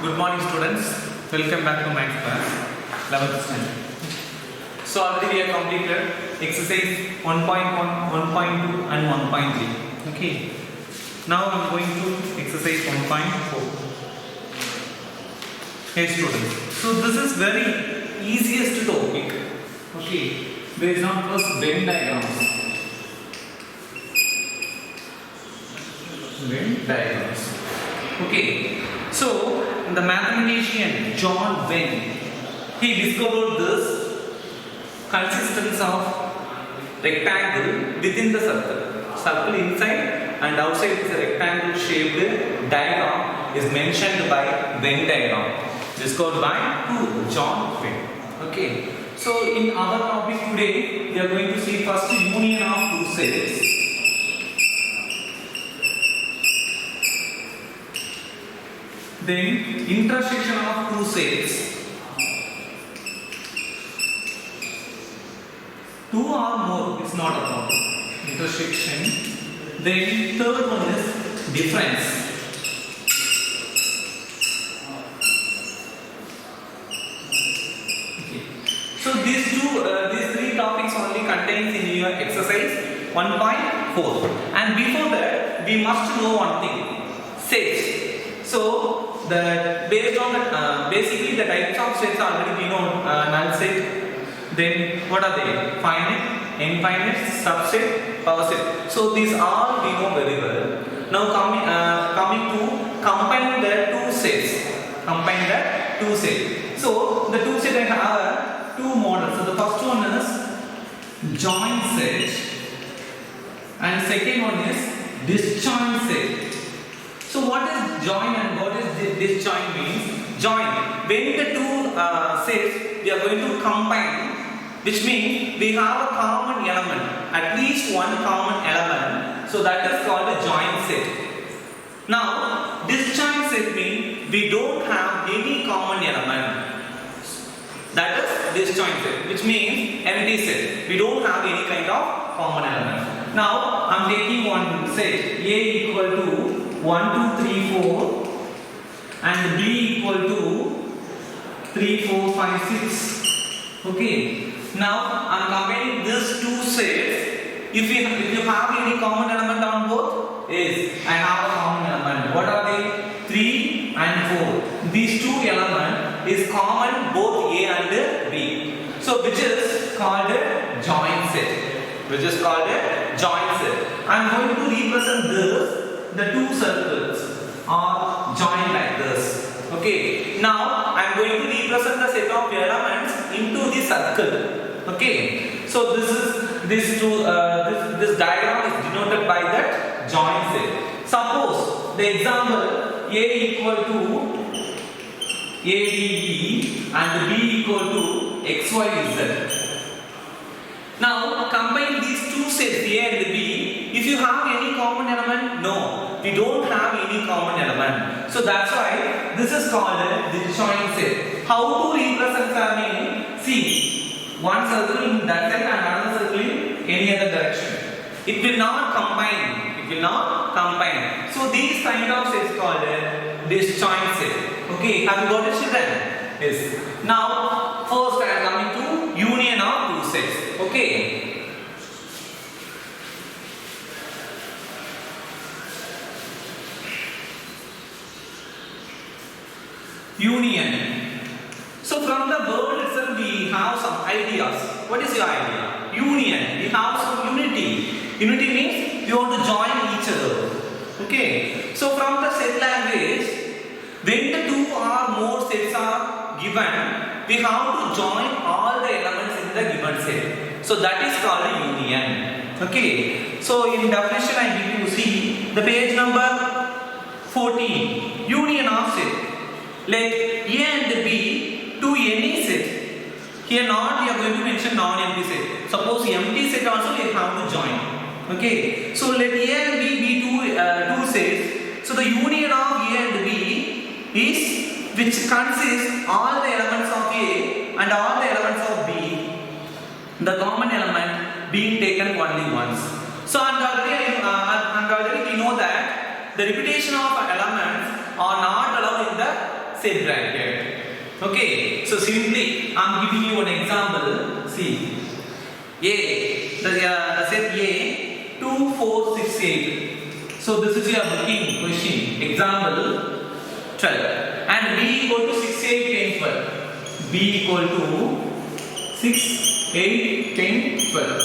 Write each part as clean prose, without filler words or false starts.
Good morning, students. Welcome back to Maths class, 11th standard. So already we have completed exercise 1.1, 1.2 and 1.3. Okay. Now I am going to exercise 1.4. Hey students. So this is very easiest topic. Okay. Based on first Venn diagrams. Venn diagrams. Okay. So the mathematician John Venn, he discovered this consistence of rectangle within the circle. Circle inside and outside is a rectangle shaped diagram is mentioned by Venn diagram. Discovered by who? John Venn. Okay. So in our topic today, we are going to see first union of two sets. Then intersection of two sets. Two or more is not a problem. Intersection. Then third one is difference. Okay. So these three topics only contains in your exercise 1.4. And before that, we must know one thing. Sets. So based on basically the types of sets already we know, null set. Then what are they? Finite, infinite, subset, power set. So these all we know very well. Now coming to combine the two sets. Combine the two sets. So the two sets I have two models. So the first one is joint set, and second one is disjoint set. So what is join and what is disjoint means? Join. When the two sets we are going to combine, which means we have a common element, at least one common element. So that is called a joint set. Now disjoint set means we don't have any common element. That is disjoint set, which means empty set. We don't have any kind of common element. Now I am taking one set A equal to 1, 2, 3, 4 and B equal to 3, 4, 5, 6. Okay. Now I am combining these two sets. If you have any common element on both, yes, I have a common element. What are they? 3 and 4. These two elements is common both A and B. So which is called a joint set. Which is called a joint set. I am going to represent this. The two circles are joined like this. Okay. Now I am going to represent the set of elements into the circle. Okay. So this diagram is denoted by that joint set. Suppose the example A equal to ADE and B equal to XYZ. Now combine these two sets A and B. If you have any common element, no, we don't have any common element. So that's why this is called a disjoint set. How to represent them? See, one circle in that side and another circle in any other direction. It will not combine. It will not combine. So these kind of sets called a disjoint set. Okay, have you got it, children? Yes. Now first I am coming to union of two sets. Okay. Union. So from the word itself we have some ideas. What is your idea? Union. We have some unity. Unity means we want to join each other. Okay. So from the set language, when the two or more sets are given, we have to join all the elements in the given set. So that is called a union. Okay. So in definition I give you see the page number 14. Union of set. Let A and B to any set. Here not we are going to mention non-empty set. Suppose empty set also we have to join. Okay. So let A and B be two sets. So the union of A and B is which consists all the elements of A and all the elements of B. The common element being taken only once. So and already we know that the repetition of elements are not allowed in the set bracket. Okay, so simply I am giving you an example. See, the set A 2, 4, 6, 8. So this is your booking question. Example 12. And B equal to 6, 8, 10, 12. B equal to 6, 8, 10, 12.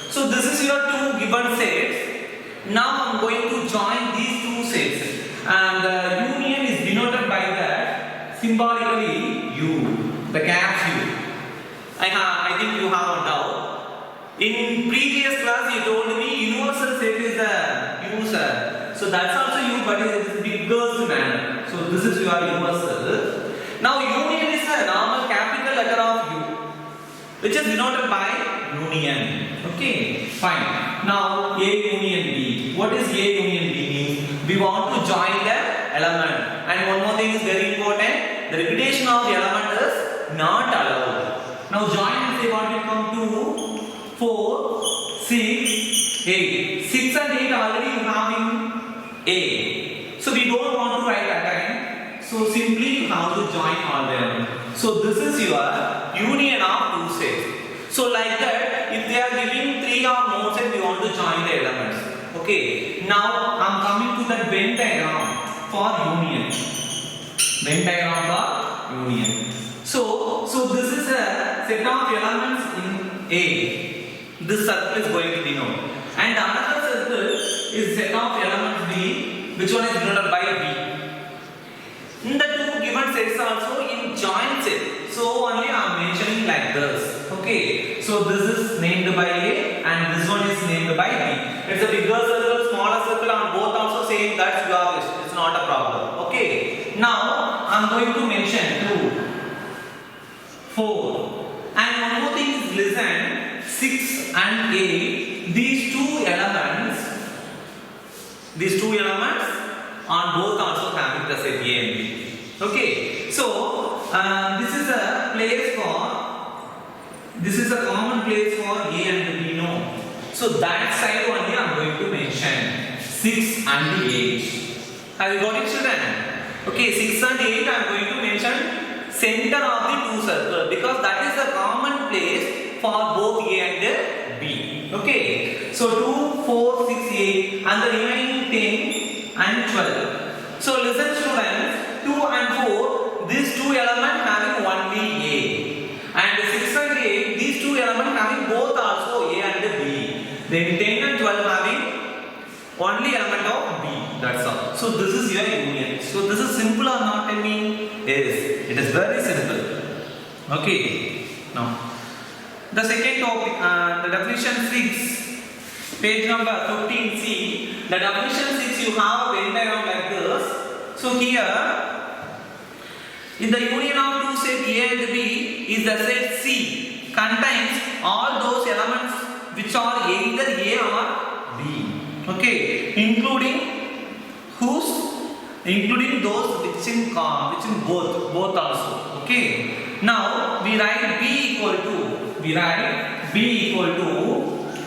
So this is your two given sets. Now I am going to join these two sets. And the union is denoted by that symbolically U, the caps U. I think you have a doubt. In previous class you told me universal set is the user. So that's also U, but it is bigger manner. So this is your universal. Now union is the normal capital letter of U, which is denoted by union. Okay, fine. Now A union B. What is A union B means? We want to join the element. And one more thing is very important. The repetition of the element is not allowed. Now join and say what will come to 4, 6, 8. 6 and 8 already you have in A. So we don't want to write again. So simply you have to join all them. So this is your union of two sets. So like that, if they are giving 3 or more sets, we want to join the elements. Okay. Now I am coming to that Venn diagram for union. Venn diagram for union. So this is a set of elements in A. This circle is going to denote. And another circle is set of elements B, which one is denoted by B. In the two given sets also in joint set. So only I am mentioning like this. Okay. So this is named by A and this one is named by B. It's a bigger circle, smaller circle, and both also same. That's your wish. It's not a problem. Okay. Now I am going to mention 2, 4, and one more thing is listen. 6 and 8. These two elements on both also having the set A and B. Okay. So this is a place for. This is a common place for A and B, no. So that side only I am going to mention 6 and 8. Have you got it, children? Okay, 6 and 8 I am going to mention center of the two circles because that is the common place for both A and B. Okay. So 2, 4, 6, 8 and the remaining 10 and 12. So listen students, 2 and 4, these two elements having only A. And 6 and 8, these two elements having both also A and B. Then 10 and 12 having only element of B. That's all. So this is your union. So this is simple or not? Tell me. Yes, it is very simple. Okay. Now the second topic, the definition 6, page number 15C. The definition 6 you have a Venn diagram like this. So here. In the union of two sets A and B is the set C contains all those elements which are either A or B. Okay, including those which in both also. Okay. Now we write B equal to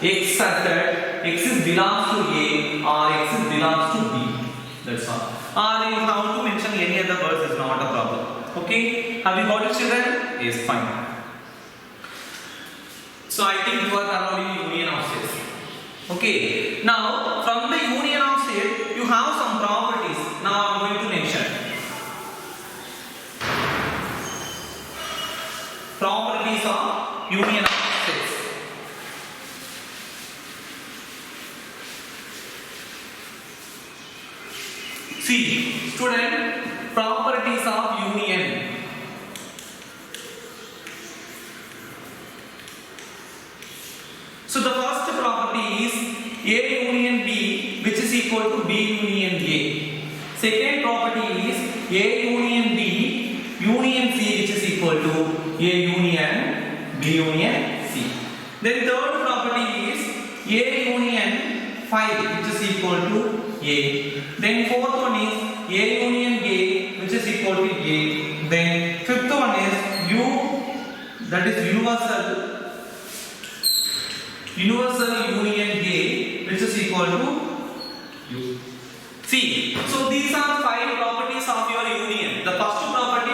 X such that X belongs to A or X belongs to B. That's all. Or you have to mention any other words is not a problem. Okay, have you got it, children? Yes, fine. So I think you are thoroughly union of sets. Okay, now from the union of set, you have some properties. Now I am going to mention properties of union of sets. See, student, properties of union. So the first property is A union B, which is equal to B union A. Second property is A union B union C, which is equal to A union B union C. Then third property is A union 5, which is equal to A. Then fourth one is A union A, which is equal to A. Then fifth one is U, that is universal union A, which is equal to U. See, so these are 5 properties of your union. The first property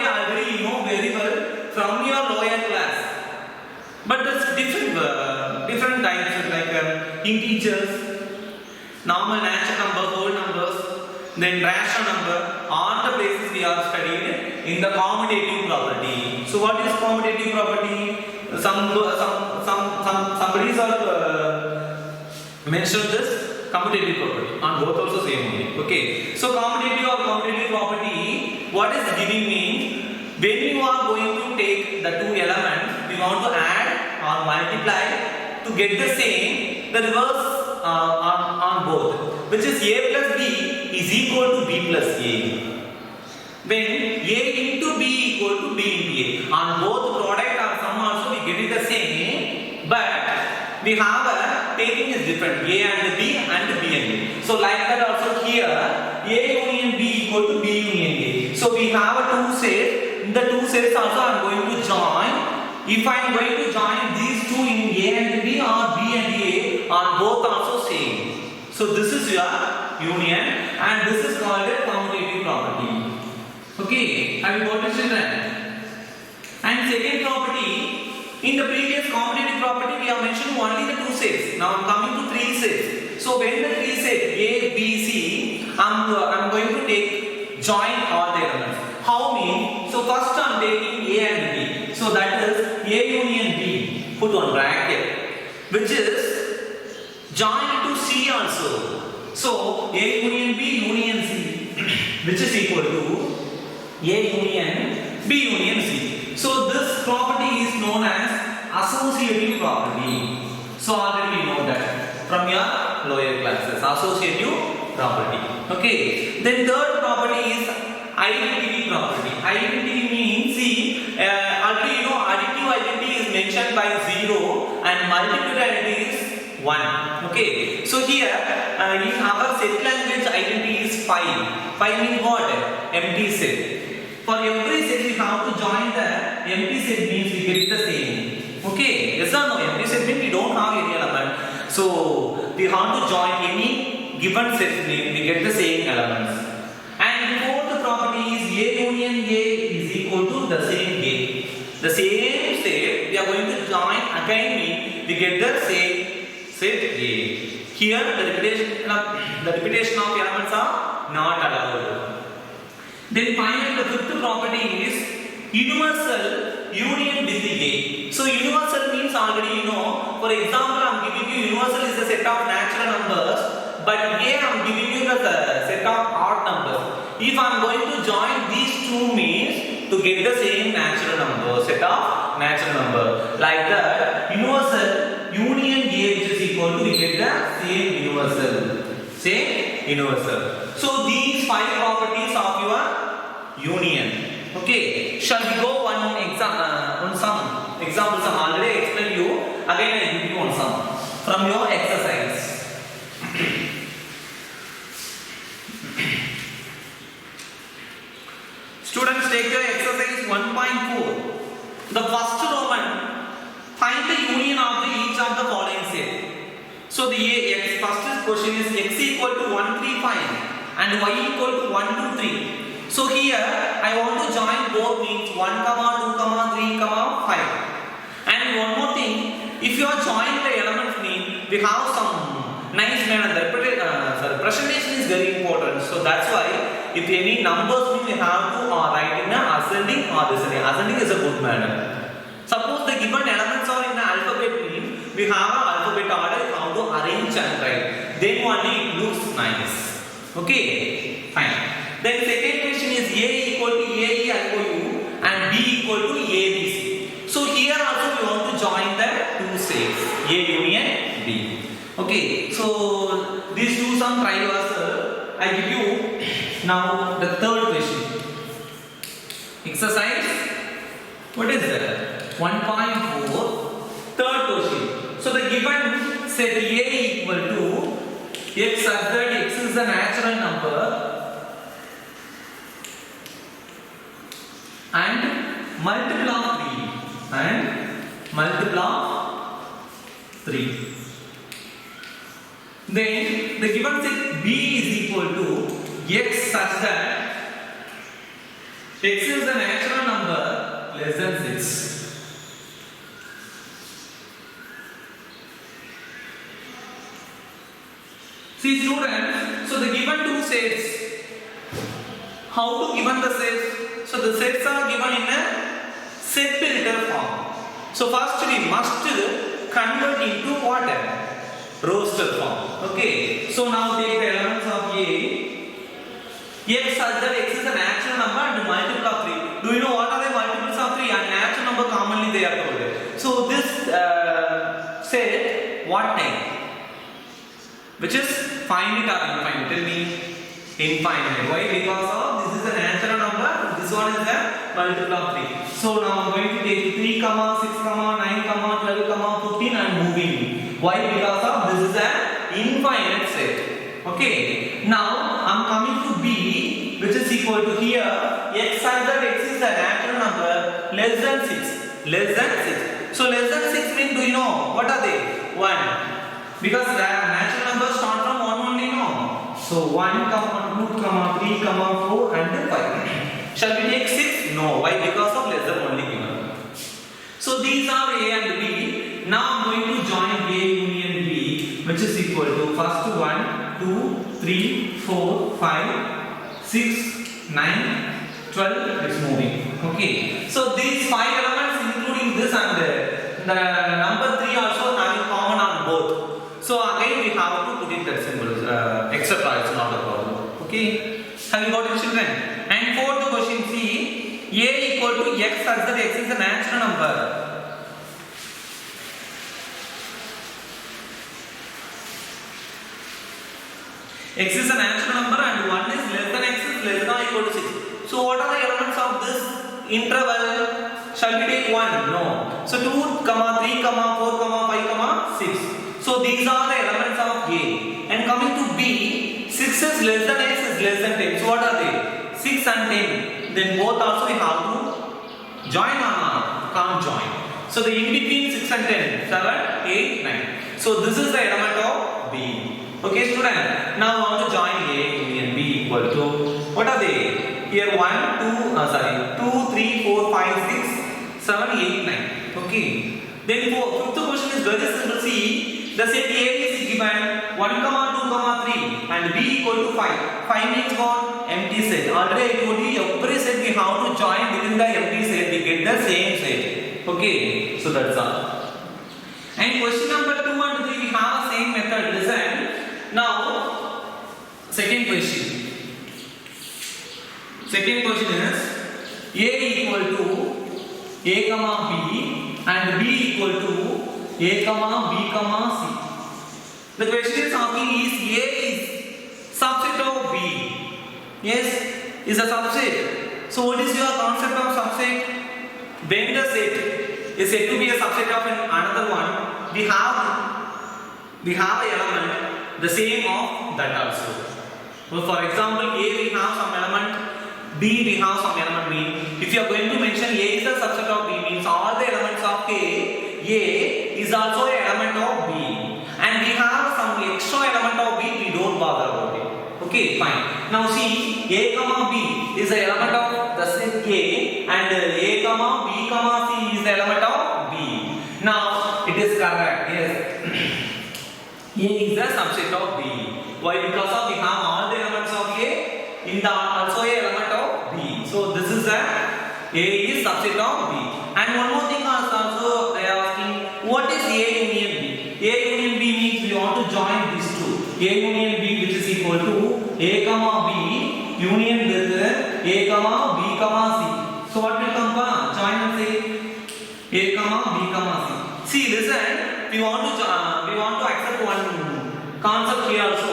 integers, normal natural number, whole numbers, then rational number, all the places we are studied in the commutative property. So what is commutative property? Somebody mentioned this commutative property on both also same only. Okay, so commutative or commutative property, what is giving means when you are going to take the two elements, we want to add or multiply to get the same, the reverse on both, which is a plus b is equal to b plus a. When a into b equal to b into a, on both product or sum also we get it the same, but we have a taking is different, a and b and b and a. So like that also here, a union b equal to b union a. So we have a two sets. In the two sets also I am going to join. If I am going to join these two in a and b or b and a, on both also same. So this is your union and this is called a commutative property. Okay, have you got it, children? And second property, in the previous commutative property we have mentioned only the two sets. Now I am coming to three sets. So when the three sets a, b, c, I am going to take join all the elements. How mean? So first I am taking a and b. So that is a union b, put on bracket, which is join to c also. So a union b union c, which is equal to a union b union c. So this property is known as associative property. So already we know that from your lower classes, associative property. Okay. Then third property is identity property. Identity means, see, already you know additive identity is mentioned by 0 and multiplicative identity is 1. Okay. So here in our set language identity is 5. 5 means what? Empty set. For every set we have to join the empty set means we get the same. Okay. Yes or no? Empty set means we don't have any element. So we have to join any given set means we get the same elements. And the fourth property is a union a is equal to the same a. The same set we are going to join again means we get the same set a. Here the repetition of elements are not allowed. Then finally the fifth property is universal union with the a. So universal means already you know. For example, I am giving you universal is a set of natural numbers, but a I am giving you the set of odd numbers. If I am going to join these two means to get the same natural number, set of natural number. Like that, universal union a which is equal to we get the same universal. Same universal. So these 5 properties of your union. Okay. Shall we go one some examples? I already explained you. Again I give you one sum from your exercise. Students, take your exercise 1.4. The first Roman, find the union of each of the following set. So the first question is x equal to 1, 3, 5 and y equal to 1, 2, 3. So here I want to join both means 1, 2, 3, 5. And one more thing, if you are joining the elements mean we have some nice manner. The presentation is very important. So that's why if any numbers mean we have to write in a ascending or descending. Ascending is a good manner. Suppose the given elements are in the alphabet mean we have an alphabet order how to arrange and write. Then only it looks nice. Okay, fine. Then second question is a equal to AEIOU and b equal to ABC. So here also we want to join the two sets A union B. Okay, so these two some try yourself. I give you now the third question. Exercise. What is that? 1.4. Third question. So the given set A equal to x such that x is a natural number and multiple of 3. Then the given set b is equal to x such that x is a natural number less than 6. See students, so the given two sets, how to given the sets? So the sets are given in a set builder form. So first we must convert into what? Roster form. Okay. So now take the elements of A. X such that X is a natural number and multiple of 3. Do you know what are the multiples of 3? And natural number commonly they are told. So this set what type? Which is finite or infinite? Tell me. Infinite. Why? Because of this is a natural number. This one is a multiple of 3. So now I'm going to take 3, 6, 9, 12, 15 and moving. Why? Because of this is an infinite set. Okay. Now I'm coming to B, which is equal to here X such that X is a natural number less than 6. Less than 6. So less than 6 means, do you know what are they? 1. Because the natural numbers start from 1 only, no? So 1, 2, 3, 4 and 5. Shall we take 6? No. Why? Because of less than only given. So these are A and B. Now I'm going to join A union B, which is equal to first 1, 2, 3, 4, 5, 6, 9, 12. It's moving. Okay. So these 5 elements, including this and the number 3 also having common on both. So again we have to put in that symbol, etc. It's not a problem. Okay. Have you got it, children? And fourth question, see, A equal to X such that X is a natural number. X is a natural number and 1 is less than X is less than or equal to 6. So what are the elements of this interval? Shall we take 1? No. So 2, 3, 4, 5, 6. So these are the elements of A. And coming to B, 6 is less than X is less than 10. So what are they? 6 and 10. Then both also we have to join or not? Can't join. So the in between 6 and 10, 7, 8, 9. So this is the element of B. Okay student. Now I want to join A union B equal to, what are they? Here 2, 3, 4, 5, 6, 7, 8, 9. Okay. Then fifth question is very simple. See, the set A is given 1, 2, 3 and B equal to 5. 5 means what? Empty set. Already I told you every set we have to join within the empty set. We get the same set. Okay. So that's all. And question number 2 and 3 we have the same method. Listen. Now, second question. Second question is A equal to A comma B and B equal to A comma B comma C. The question is asking is A is subset of B. Yes, is a subset. So what is your concept of subset? When the set is said to be a subset of another one, we have an element the same of that also. So for example, A we have some element, B we have some element B. If you are going to mention A is a subset of B, means all the elements of A is also an element of B. And we have some extra element of B, we don't bother about it. Okay, fine. Now see, A comma B is the element of the set A and A comma B comma C is the element of B. Now it is correct, yes. A is the subset of B. Why? Because of we have all the elements of A in the also a element of B. So this is a is subset of B. And one more thing also they are asking, what is A union B? A union B means we want to join these two. A union B which is equal to A comma B union with A comma B comma C. So what will come? Join and say A comma B comma C. See, listen. We want to accept one concept here also.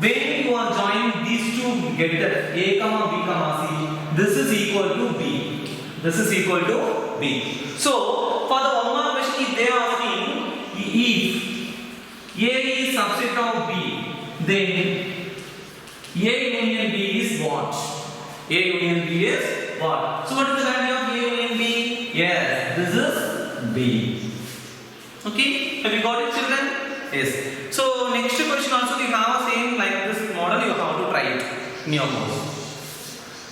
When you are joining these two together, A comma B comma C, this is equal to B. This is equal to B. So for the one more question, if they are asking if A is subset of B, then A union B is what? A union B is what? So what is the value of A union B? Yes, this is B. Okay, have you got it, children? Yes. So next question also we have same like this model, you have to try it in your course.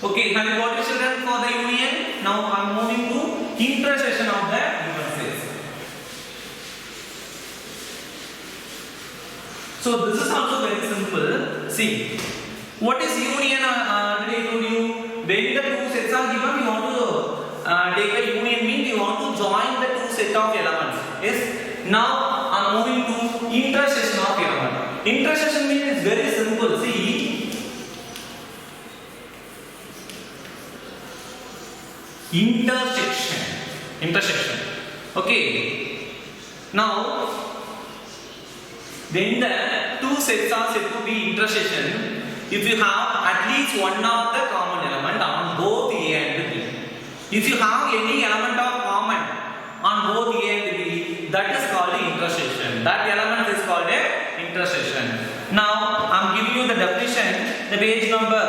Okay, have you got it, children, for the union? Now I am moving to intersection of the given sets. So So this is also very simple. See, what is union? Today I told you, when the two sets are given, you want to take a union, means you want to join the two set of elements. Yes. Now I am moving to intersection of element. Intersection means it's very simple. See, intersection. Okay. Now, when the two sets are said to be intersection, if you have at least one of the common element on both A and B. If you have any element of common on both A and B, that is called the intersection. That element is called a intersection. Now, I am giving you the definition, the page number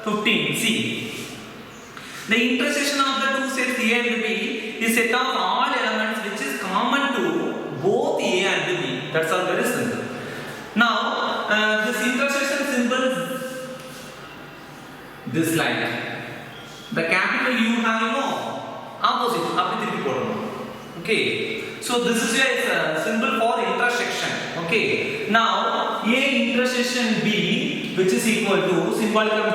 15. See, the intersection of the two sets A and B is set of all elements which is common to both A and B. That's all, very simple. Now, this intersection symbol, this line, the capital U have, you know, opposite, okay. So this is a symbol for intersection. Okay. Now, A intersection B, which is equal to symbolically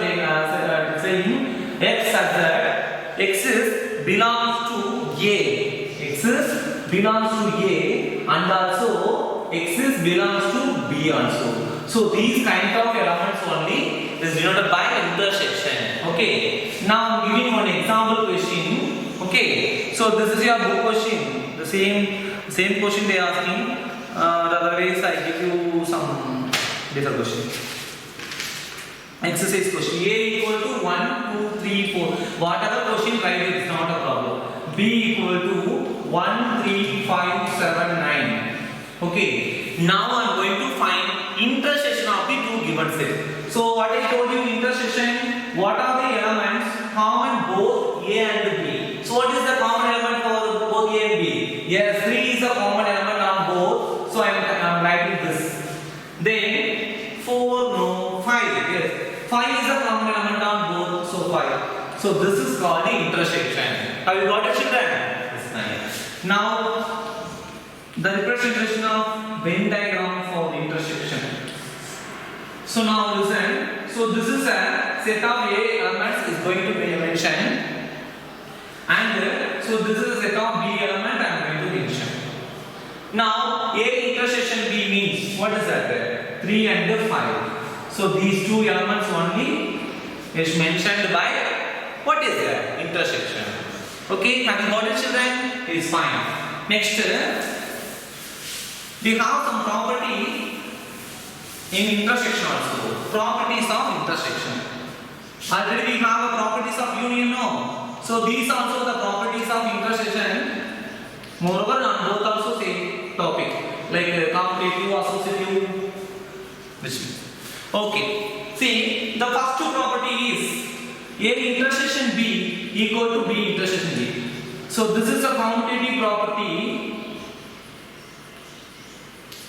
saying X as that X is belongs to A. X is belongs to A, and also X is belongs to B also. So these kind of elements only is denoted by intersection. Okay. Now I am giving one example question. Okay. So this is your book question. The same question they are asking. Otherwise I give you some different question. Exercise question. A equal to 1, 2, 3, 4. Whatever question write it is not a problem. B equal to 1, 3, 5, 7, 9. Okay. Now I am going to find intersection of the two given sets. So what I told you, intersection, what are the elements common both A and B? So what is the common element for both A and B? Yes, 3 is a common element on both. So I am writing this. Then 4, no, 5. Yes, 5 is a common element on both. So 5. So this is called the intersection. Have you got it, children? Yes, nice. Now the representation of Venn diagram for the intersection. So now listen. So this is a set of A elements is going to be mentioned, and so this is a set of B element I am going to mention. Now A intersection B means what is that? 3 and 5. So these two elements only is mentioned by what is that? Intersection. Okay, have you got it, children? It is fine. Next, we have some property in intersection also. Properties of intersection. Already we have a properties of union, no? So these also the properties of intersection. Moreover, on both also same topic, like commutative, associative. Okay. See, the first two property is A intersection B equal to B intersection B. So this is a commutative property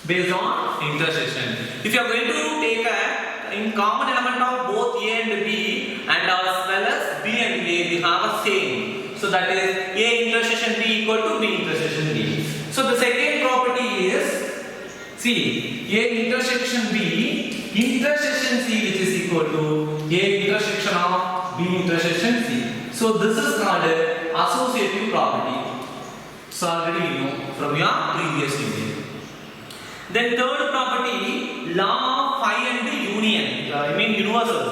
based on intersection. If you are going to take a in common element of both A and B, and as well as B and A, we have a same. So that is A intersection B equal to B intersection B. So the second property is, see, A intersection B intersection C, which is equal to A intersection of B intersection C. So this is called associative property. So already you know from your previous unit. Then third property, law of phi and union. I mean universal.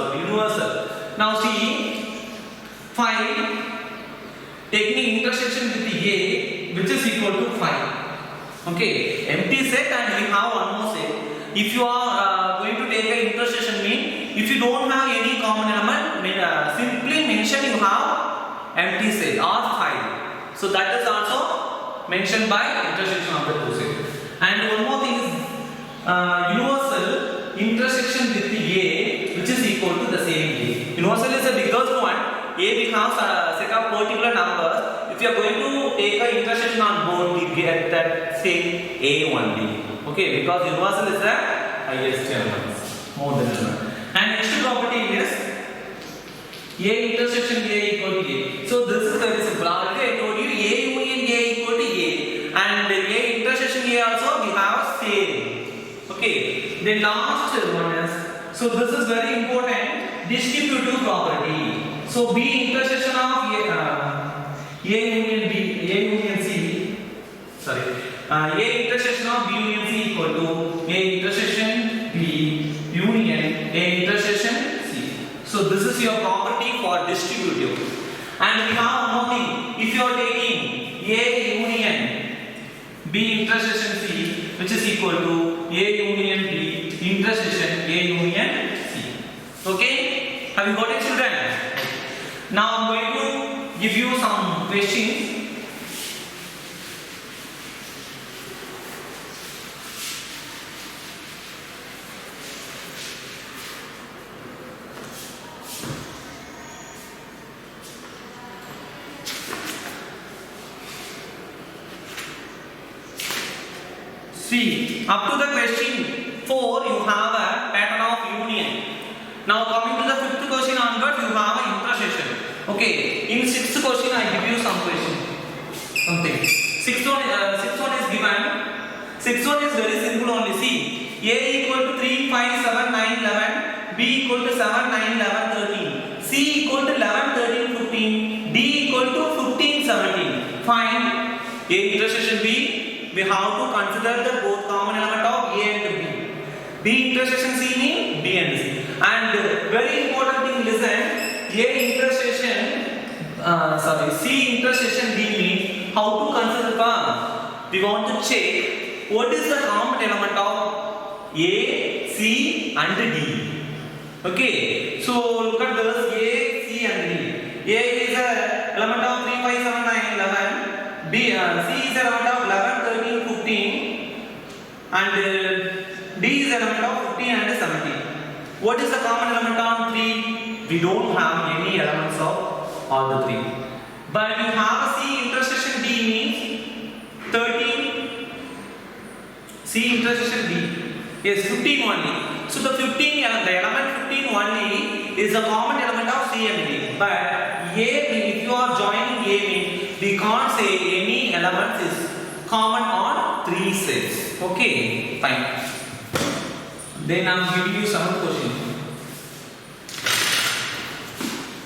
Now see, phi taking intersection with the A, which is equal to phi. Okay, empty set, and we have one more set. If you are going to take an intersection, mean if you don't have any common element, simply mention you have empty set or phi. So that is also mentioned by intersection of the two sets. And one more thing is universal intersection with the A, which is equal to the same A. Universal is the biggest one. A we have a set of particular numbers. If you are going to take an intersection on board, we get that same A only. Okay, because universal is the highest element, more than one. And next property is A intersection A equal to A. So this is very simple. Already I told you A union A equal to A, and A intersection A also we have same. Okay. Then last one is, so this is very important, distributive property. So B intersection of A union B, A union C, sorry, A intersection of B union C equal to A intersection B union A intersection C. So this is your property for distributive. And we have one more thing, if you are taking A union B intersection C, which is equal to A union B intersection A union C. Okay? Have you got it, children? Now I am going to give you some questions. See, up to the question 4 you have a pattern of union. Now coming to the 5th question onwards you have an intersection. Okay, in 6th question I give you some question. Something. 6th one is given. 6th one is very simple only. See, A equal to 3, 5, 7, 9, 11. B equal to 7, 9, 11, 13. C equal to 11, 13, 15. D equal to 15, 17. Find A intersection B. We have to consider the both common element of A and B. B intersection C means B and C. And very important thing, listen. A intersection, C intersection D means how to consider the. We want to check what is the common element of A, C and D. Okay. So look at this A, C and D. A is a element of 3, 5, 7, 9, 11. B, C is an element of 11, 13, 15 and D is an element of 15 and 17. What is the common element on 3? We don't have any elements of all the 3. But you have a C intersection D means 13. C intersection D is 15 only. So the 15 element 15 only is a common element of C and D. But A, if you are joining A, we can't say any element is common on 3 sets. Okay, fine. Then I am giving you 7th question.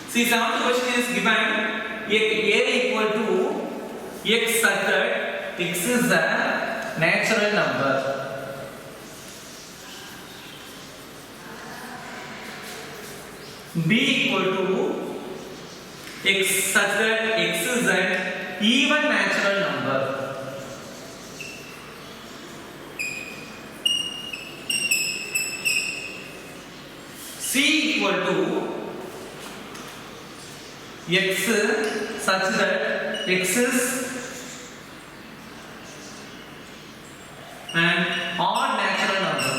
See, 7th question is given A equal to X such that X is a natural number. B equal to X such that X is an even natural number. C equal to X such that X is an odd natural number.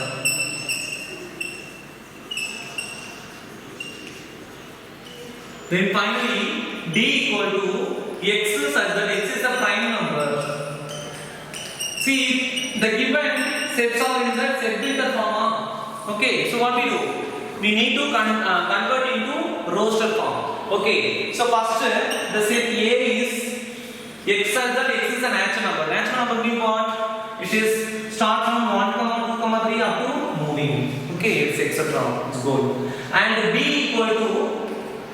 Then finally D equal to X such that X is a prime number. See, the given sets are in the set builder form. Okay, so what we do? We need to convert into roster form. Okay, so first the set A is X such that X is a natural number. Natural number means what? It is start from 1, 2, 3 up to moving. Okay, it's etc. It's good. And B equal to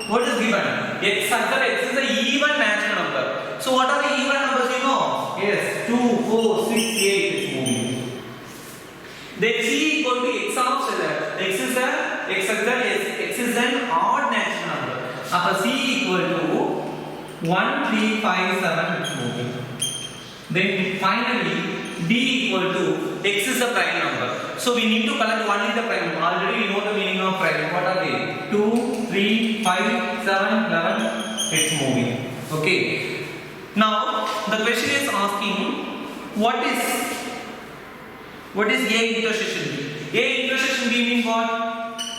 what is given? X such that X is a even natural number. So what are the even numbers you know? Yes, 2, 4, 6, 8 is moving. Then C equal to X of that X is a X such that X is an odd natural number. After C equal to 1, 3, 5, 7 is moving. Then finally D equal to X is a prime number. So we need to collect only the prime number. Already we know the meaning of prime. What are they? 2, 3, 5, 7, 11. It's moving. Okay. Now the question is asking what is A intersection B? A intersection B means what?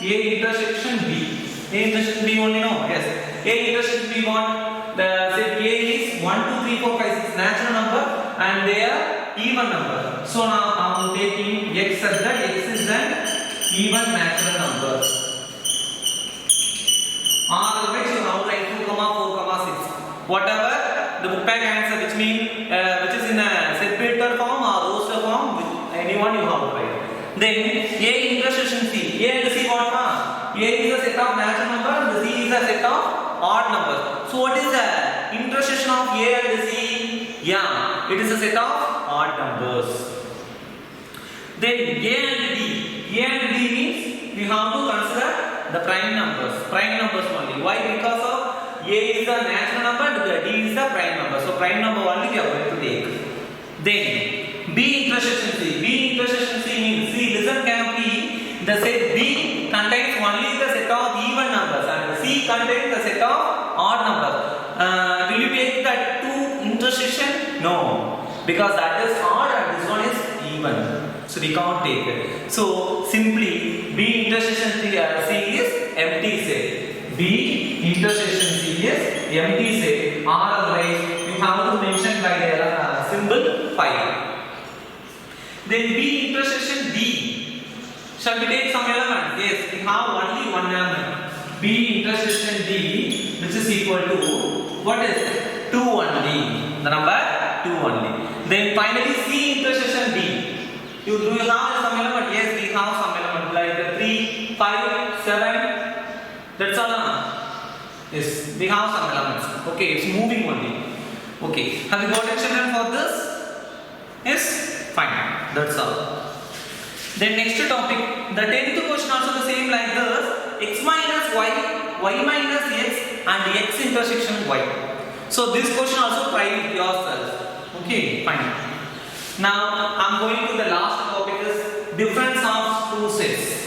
A intersection B. A intersection B only know? Yes. A intersection B what? The set A is 1, 2, 3, 4, 5, 6 natural number and they are even number. So now I am taking X such that X is an even natural number. Otherwise you have like 2, 4, 6. Whatever the book bag answer which is in a set filter form or roster form, anyone you have to write. Then A intersection C. A and C what? A is a set of natural number and C is a set of odd numbers. So what is the intersection of A and C? Yeah, it is a set of odd numbers. Then A and D. A and D means we have to consider the prime numbers only. Why? Because of A is the natural number and D is the prime number. So prime number only we are going to take. Then B intersection C. B intersection C means, see, listen carefully. The set B contains only the set of even numbers and C contains the set of odd numbers. Will you take that two intersection? No, because that is odd and this one is even. So we can't take it. So simply B intersection C is empty set. B intersection C is empty set. Or otherwise you have to mention by the symbol 5. Then B intersection D. Shall we take some element? Yes, we have only one element. B intersection D, which is equal to what is 2 only. The number 2 only. Then finally C intersection D. Do you have some element? Yes, we have some element like 3, 5, 7. That's all. Yes, we have some elements. Okay, it's moving only. Okay, have you got a children for this? Yes, fine. That's all. Then next topic, the 10th question also the same like this: x minus y, y minus x, and x intersection y. So this question also try it yourself. Okay, fine. Now I'm going to the last topic is difference of two sets.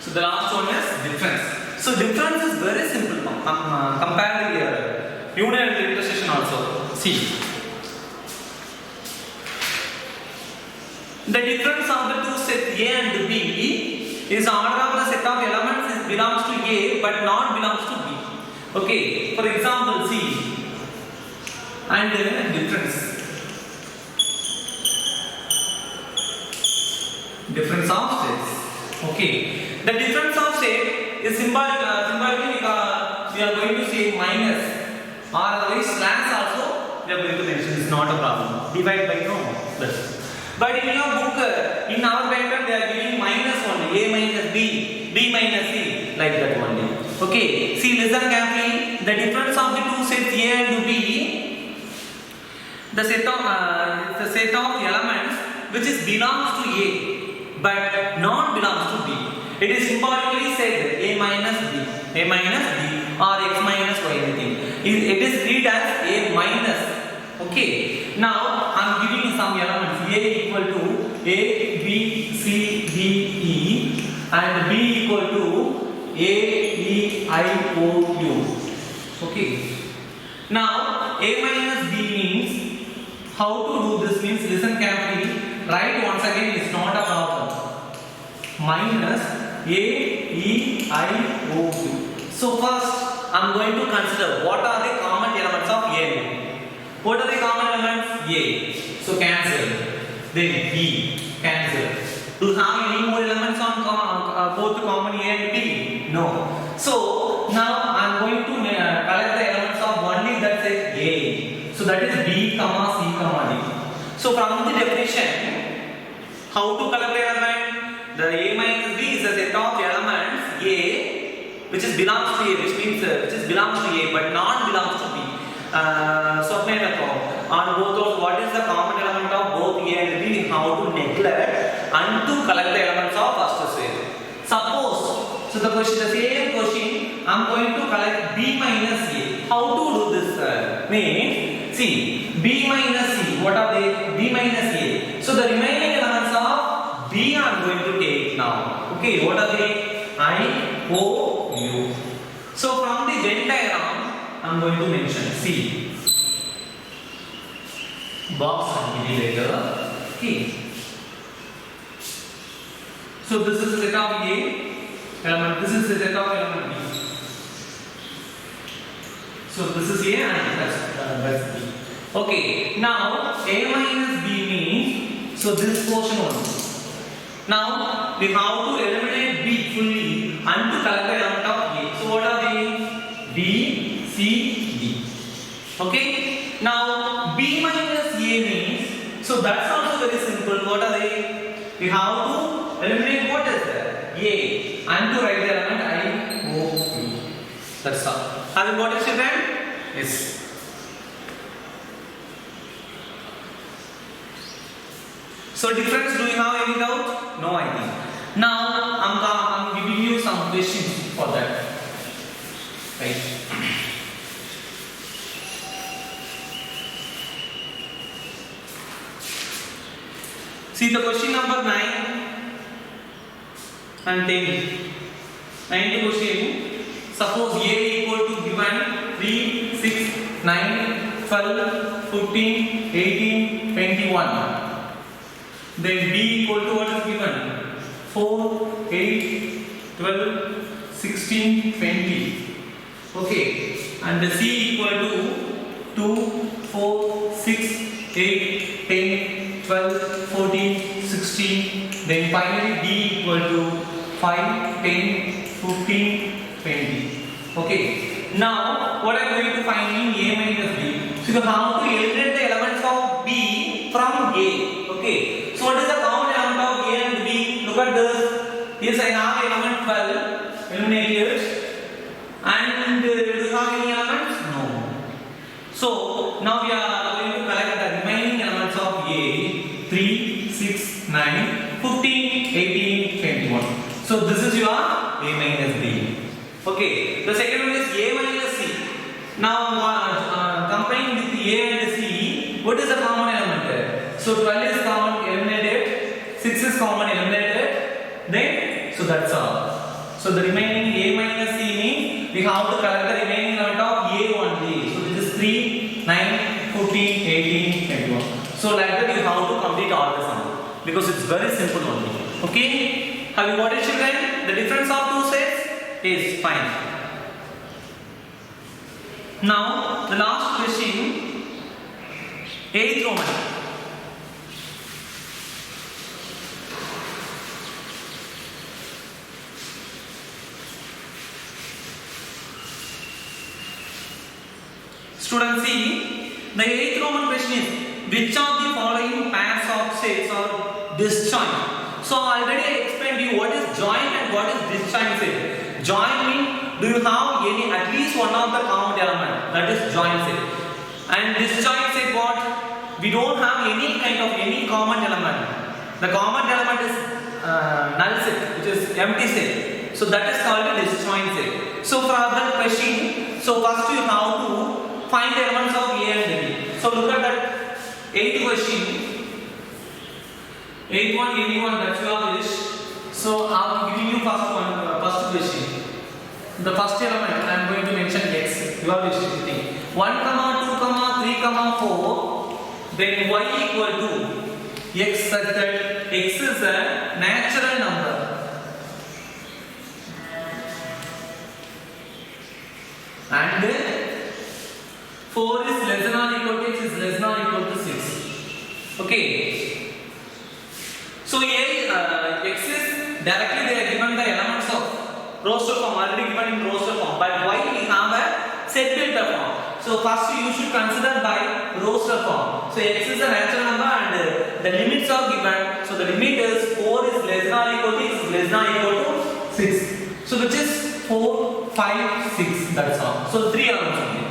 So the last one is difference. So difference is very simple. Compare the union and intersection also. See. The difference of the two sets A and B is order of the set of elements belongs to A but not belongs to B. Okay. For example, see. And difference. Difference of sets. Okay. The difference of set is symbolically we are going to say minus or otherwise slash also we are going to mention. It's not a problem. Divide by no plus. But in your book, in our pattern they are giving minus only. A minus B, B minus C, like that only. Okay. See, listen carefully. The difference of the two sets A and B, the set of elements which is belongs to A but not belongs to B. It is symbolically said A minus B or x minus y anything. It is read as A minus. Okay. Now I am giving some elements. A equal to A, B, C, D, E and B equal to A, E, I, O, U. Okay. Now A minus B means, how to do this means, listen carefully. Write once again, it's not a problem. Minus A, E, I, O, U. So first I am going to consider what are the common elements of A. What are the common elements? A. So cancel. Then B. Cancel. Do you have any more elements on both common A and B? No. So now I am going to collect the elements of only that set A. So that is B, C, D. So from the definition, how to collect the element? The A minus B is a set of elements A which is belongs to A, which means which is belongs to A but not belongs to B. So on both those, what is the common element of both A and B? How to neglect and to collect the elements of first set. Suppose, so the same question, I am going to collect B minus A. How to do this? Means, see, B minus C, what are they? B minus A. So the remaining elements of B I am going to take now. Okay, what are they? I, O, U. So from the Venn diagram, I am going to mention. See, box and give later. Okay. So this is the set of A element. This is the set of element B. So this is A and that's B. Okay. Now A minus B means, so this portion only. Now we have to eliminate B fully and to collect the element of A. So what are they? B, C, D. Okay. Now B minus A means, so that's also very simple. What are they? We have to eliminate what is there? A, and to write the element I, O, B. That's all. Have you got it, children? Yes. So difference, do you have any doubt? No idea. Now I'm giving you some questions for that. Right. See the question number 9 and 10. 9th question. Suppose A equal to given 3, 6, 9, 12, 15, 18, 21. Then B equal to what is given? 4, 8, 12, 16, 20. Okay. And the C equal to 2, 4, 6, 8, 10, 12, 14, 16. Then finally D equal to 5, 10, 15, 20. Okay. Now what I am going to find in A minus B. So you have to eliminate the elements of B from A. Okay. So what is the common element of A and B? Look at this. Yes, I have element 12. Eliminate it. And do you have any elements? No. So now we are going to collect the remaining elements of A. 3, 6, 9, 15, 18, 21. So this is your A minus B. Okay. The second one is A minus C. Now comparing with A and C, what is the common element there? So 12 is common, eliminated. 6 is common, eliminated. Then, so that's all. So the remaining A minus C means we have to collect the remaining element of A only. So this is 3, 9, 15, 18, 21. So like that you have to complete all the sum. Because it's very simple only. Okay? Have you got it, children? The difference of two sets is fine. Now the last question, 8th Roman. Students, see, the 8th Roman question is, which of the following pairs of sets are disjoint? So already I explained you what is joint and what is disjoint set. Joint means, do you have any at least one of the common element, that is joint set. And disjoint set what? We don't have any kind of any common element. The common element is null set, which is empty set. So that is called a disjoint set. So for that question, so first you have to find the elements of A and B. So look at that 8th question. 8th one, 81, that's your wish. So I am giving you first question. The first element I am going to mention X. Your wish is thing. 1, 2, 3, 4. Then Y equal to X such that X is a natural number. And 4 is less than or equal to X is less than or equal to 6. Okay. So here X is directly they are given the elements of roster form, already given in roster form. But Y we have a set filter form. So first you should consider by roster form. So X is a natural number and the limits are given. So the limit is 4 is less than or equal to X is less than or equal to 6. So which is 4, 5, 6. That's all. So 3 elements only.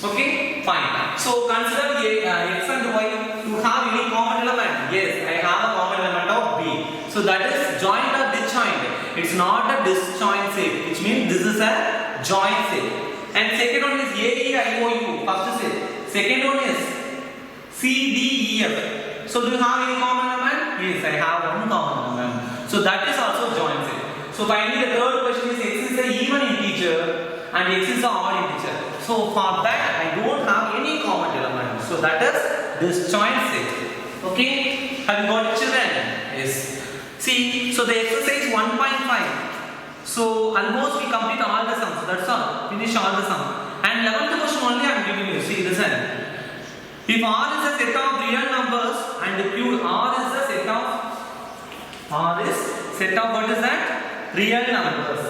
Okay, fine. So consider X and Y to have any common element. Yes, I have a common element of B. So that is joint or disjoint. It's not a disjoint set, which means this is a joint set. And second one is A, E, I, O, U. First set. Second one is C, D, E, F. So do you have any common element? Yes, I have one common element. So that is also joint set. So finally the third question is X is an even integer and X is an odd integer. So for that I don't have any common element. So that is disjoint set. Okay? Have you got it, children? Yes. See, so the exercise 1.5. So almost we complete all the sums. That's all. Finish all the sums. And 11th question only I am giving you. See, listen. If R is a set of real numbers and Q R is a set of what is that? Real numbers.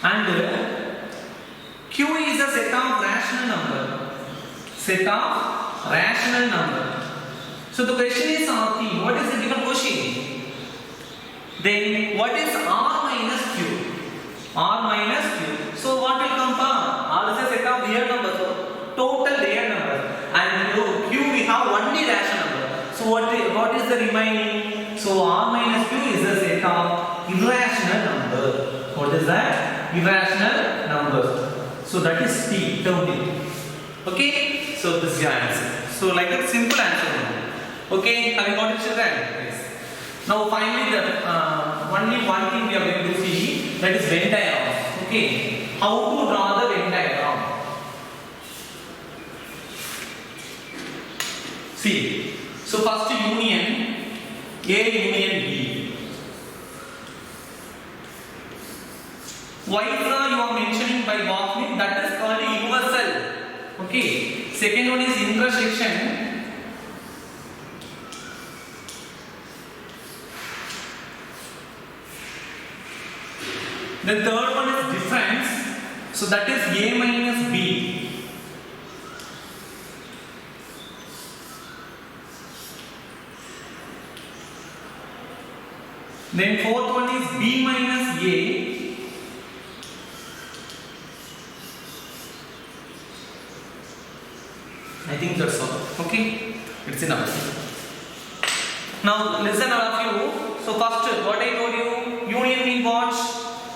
and Q is a set of rational number. Set of rational number. So the question is asking, what is the given question? Then what is R minus Q? R minus Q. So what will come from? R is a set of real numbers, total real numbers, and Q we have only rational number. So what is the remaining? So R minus Q is a set of irrational number. What is that? Irrational numbers. So that is T, term T. Okay? So this is your answer. So like a simple answer. Okay? Have you got it, children? Yes. Now finally only one thing we are going to see, that is Venn diagram. Okay? How to draw the Venn diagram? See. So first union, A union B. Why you are mentioning by Walkman? That is called universal. Okay. Second one is intersection. The third one is difference. So that is A minus B. Then fourth one is B minus A. I think that's all. Okay, it's enough. Now listen all of you. So first, what I told you, union means what?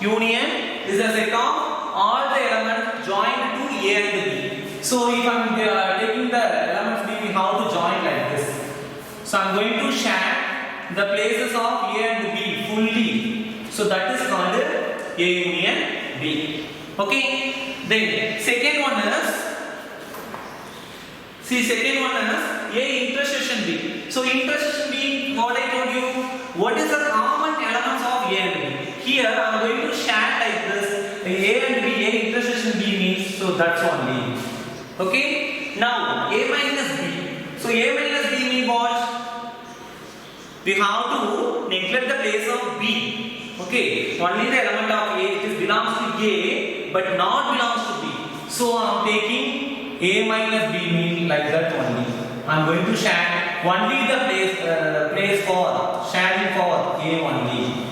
Union is a set of all the elements joined to A and B. So if I am taking the elements B, we have to join like this. So I am going to share the places of A and B fully. So that is called A union B. Okay. Then second one is. See, second one is A intersection B. So intersection B, what I told you, what is the common elements of A and B? Here I am going to share like this. A and B, A intersection B means, so that's only. Okay. Now A minus B. So A minus B means what? We have to neglect the place of B. Okay. Only the element of A, it belongs to A, but not belongs to B. So I am taking A minus B means like that only. I am going to share only the place for sharing for A only.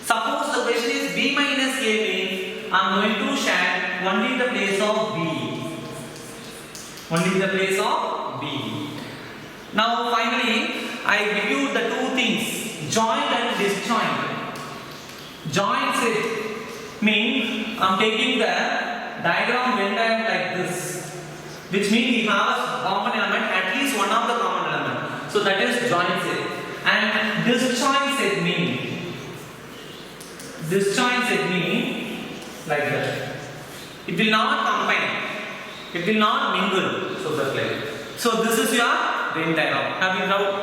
Suppose the question is B minus A means I am going to share only the place of B. Only the place of B. Now finally I give you the two things, joint and disjoint. Joint set means I am taking the diagram Venn diagram like this. Which means we have a common element, at least one of the common element. So that is joint set. And disjoint set means like that. It will not combine. It will not mingle. So that like. So this is your Venn diagram. Have you doubt?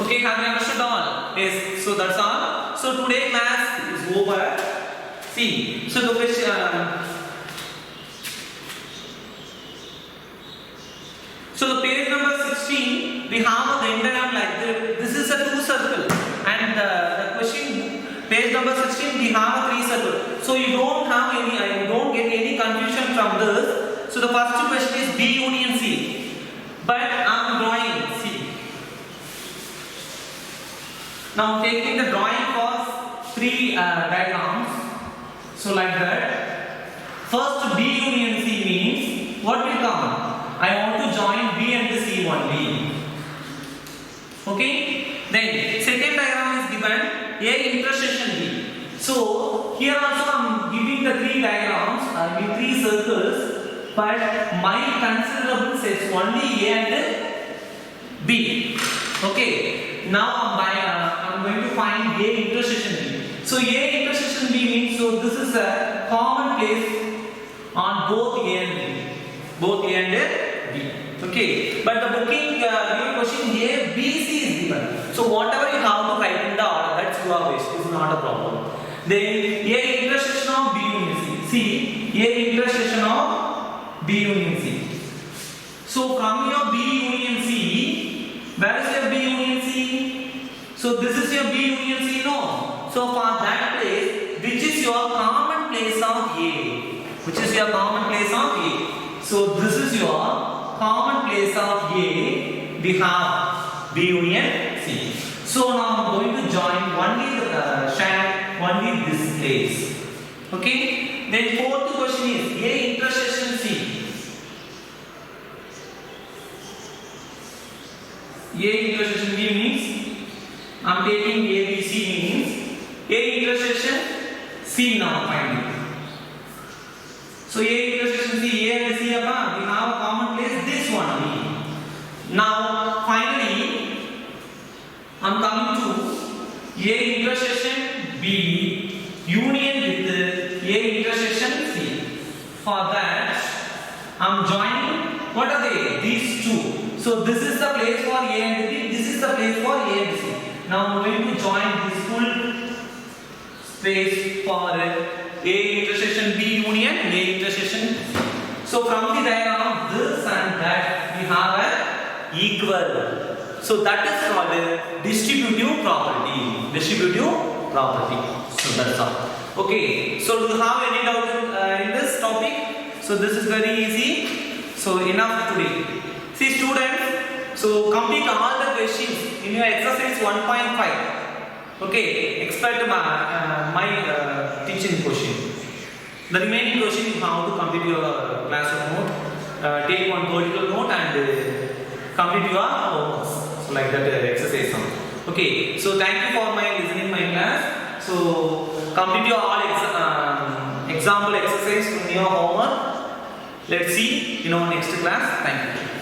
Okay, have you understood all? Yes. So that's all. So today math is over. See, so the question, so the page number 16, we have a Venn diagram like this. This is a two circle, and the question, page number 16, we have a three circle. So you don't have any, you don't get any confusion from this. So the first question is B union C, but I am drawing C. Now taking the drawing for three diagrams. So like that, first B union C means, what will come? I want to join B and C only. Okay? Then, second diagram is given, A intersection B. So, here also I am giving the three diagrams, with three circles, but my considerable sets only A and B. Okay? Now I am going to find A intersection B. So A intersection B means, so this is a common place on both A and B. Both A and B. Okay. But the booking given question A, B, C is given. So whatever you have to write in the order, that's your wish. It's not a problem. Then A intersection of B union C. See, A intersection of B union C. So from your B union C, where is your B union C? So So this is your B union C, no. So for that place, which is your common place of A? Which is your common place of A? So this is your common place of A. We have B union C. So now I am going to join only the share only this place. Okay. Then fourth question is A intersection C. A intersection B means I am taking A B C means A intersection C now finding. So A intersection C, A and C we have a common place this one B. Now finally I am coming to A intersection B union with A intersection C. For that I am joining, what are they? These two. So this is the place for A and B, this is the place for A and C. Now I am going to join this full space for A intersection B union A intersection. So from the diagram of this and that we have a equal. So that is called a distributive property. Distributive property. So that's all. Okay. So do you have any doubt in this topic? So this is very easy. So enough today. See students. So complete all the questions in your exercise 1.5. Okay. Expect my teaching question. The remaining question you have to complete your classroom note. Take one vertical note and complete your homeworks. So like that exercise. Okay. So thank you for my listening my class. So complete your all example exercise from your homework. Let's see in our next class. Thank you.